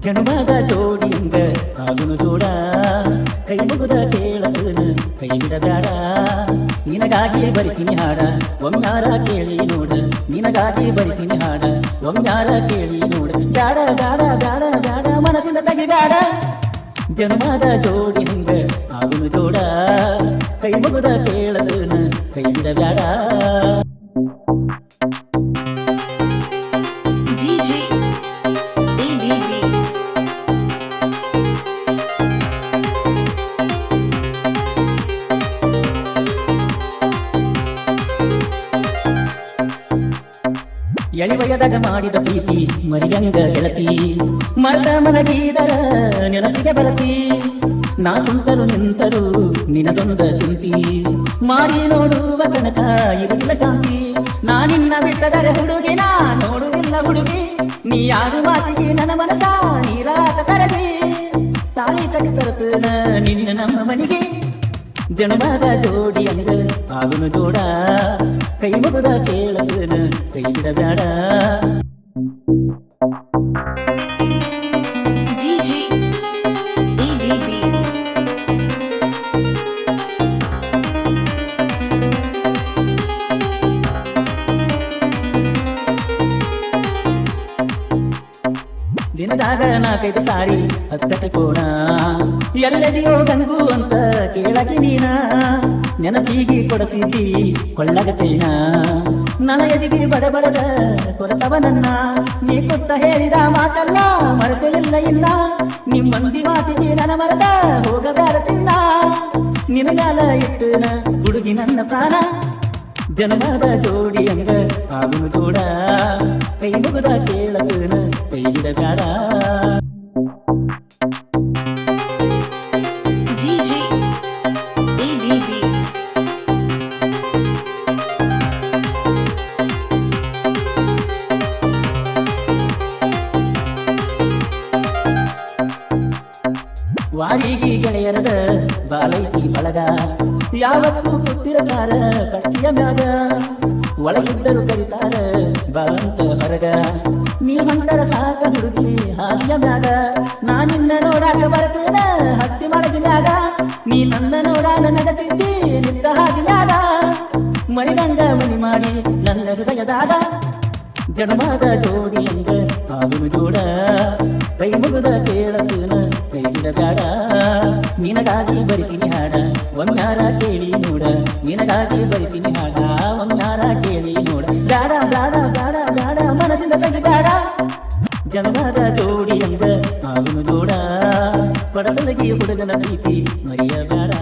ಜನುಮದ ಜೋಡಿಯಂಗ ಆಗುನು ಜೋಡ ಕೈ ಮುಗುದ ಕೇಳತನು ಕೈ ಬಿಡಬೇಡ ನಿನಗಾಗಿ ಬರಿಸಿನಿ ಹಾಡ ಒಮ್ಮಾರ ಕೇಳಿ ನೋಡ ನಿನಗಾಗಿ ಬರಿಸಿನಿ ಹಾಡ ಒಮ್ಮಾರ ಕೇಳಿ ನೋಡ ಜಾಡ ಜಾಡ ಜಾಡ ಜಾಡ ಮನಸ್ಸಿಂದ ತೆಗಿಬೇಡ ಜನುಮದ ಜೋಡಿಯಂಗ ಆಗುನು ಜೋಡ ಕೈ ಮುಗುದ ಕೇಳತನು ಕೈ ಬಿಡಬೇಡ ಎಳಿವಯದಾಗ ಮಾಡಿದ ಪ್ರೀತಿ ಮರಿಯಂಗ ಗೆಳತಿ ಮರದ ಮನಗಿದರ ನೆನಪಿಗೆ ಬರತಿ ನಾ ಕುಂತರು ನಿಂತರು ನಿನದೊಂದ ಚಿಂತಿ ಮಾರಿ ನೋಡುವ ತನಕ ಇರುವುದಿಲ್ಲ ಶಾಂತಿ ನಾ ನಿನ್ನ ಬಿಟ್ಟದರೆ ಹುಡುಗಿನ ನೋಡುವುದಿಲ್ಲ ಹುಡುಗಿ ನೀ ಯಾರು ಮಾತಿಗೆ ನನ್ನ ಮನಸ ನೀರಾಟ ಕರಗಿ ತಾಳಿ ಕಟ್ಟಿ ತರುತ್ತನ ನಿನ್ನ ನಮ್ಮ ಮನೆಗೆ ಜನುಮದ ಜೋಡಿಯಂಗ ಆಗುನು ಜೋಡ ಕೈ ಮುಗುದ ಕೇಳತನ ಕೈ ಬಿಡಬೇಡ ದಿನದಾಗ ನಾಲ್ಕೈದು ಸಾರಿ ಹತ್ತಕ್ಕೆ ಕೋಣ ಎಲ್ಲದಿಯೋ ಗಂಗು ಅಂತ ಕೇಳಕ್ಕೆ ನೀನ ನೆನಪಿಗೆ ಕೊಡಸಿದ್ದಿ ಕೊಳ್ಳಗ ಚೈನ ನನ್ನ ಎದಿಗೆ ಬಡಬಡದ ಕೊರತವ ನನ್ನ ನೀ ಕೊಟ್ಟ ಹೇಳಿದ ಮಾತಲ್ಲ ಮರೆತೆ ಇಲ್ಲ ಇಲ್ಲ ನಿಮ್ಮಂದಿ ಮಾತಿಗೆ ನನ್ನ ಮರದ ಹೋಗದಾರ ತಿನ್ನ ನಿನಗಾಲ ಇಟ್ಟನ ಹುಡುಗಿ ನನ್ನ ಪ್ರಾಣ ಜನ್ಮದ ಜೋಡಿಯಂಗ ಆಗುನು ಜೋಡ ಕೈ ಮುಗುದ ಕೇಳತನ ಕೈ ಬಿಡಬೇಡ ವಾರಿಗೆ ಗೆಳೆಯರದ ಬಾಲೈತಿ ಬಳಗ ಯಾವತ್ತೂ ಕೂತಿರತಾರ ಕಟ್ಟಿಯ ಮ್ಯಾಗ ಒಳಗಿದ್ದರು ಕರಿತಾರ ಬಾಂತ ಹೊರಗ ನೀ ಹೊಂಟರ ಸಾಕ ಹುಡುಗಿ ಹಾದಿಯ ಮ್ಯಾಗ ನಾನಿನ್ನ ನೋಡಾಕ ಬರ್ತೇನ ಹತ್ತಿ ಮಳಗಿ ಮ್ಯಾಗ ನೀ ನನ್ನ ನೋಡಾನ ನಡತಿದ್ದಿ ನಿಂತ ಹಾದಿ ಮ್ಯಾಗ ಮರಿಗಂಡ ಮನಿ ಮಾಡಿ ನನ್ನ ಹೃದಯದಾಗ ಜನ್ಮದ ಜೋಡಿಯಂಗ ಆಗುನು ಜೋಡ ಕೈ ಮುಗುದ ಕೇಳತನ ಕೈ ಬಿಡಬೇಡ ನಿನಗಾಗಿ ಬರಿಸಿನಿ ಹಾಡ ಒಮ್ಮಾರ ಕೇಳಿ ನೋಡ ನಿನಗಾಗಿ ಬರಿಸಿನಿ ಹಾಡ ಒಮ್ಮಾರ ಕೇಳಿ ನೋಡ ಜಾಡ ಜಾಡ ಜಾಡ ಜಾಡ ಮನಸ್ಸಿಂದ ತೆಗಿಬೇಡ ಜನ್ಮದ ಜೋಡಿಯಂಗ ಆಗುನು ಜೋಡ ಪಡಸಲಗಿ ಹುಡುಗನ ಪ್ರೀತಿ ಮರೆಯಬೇಡ.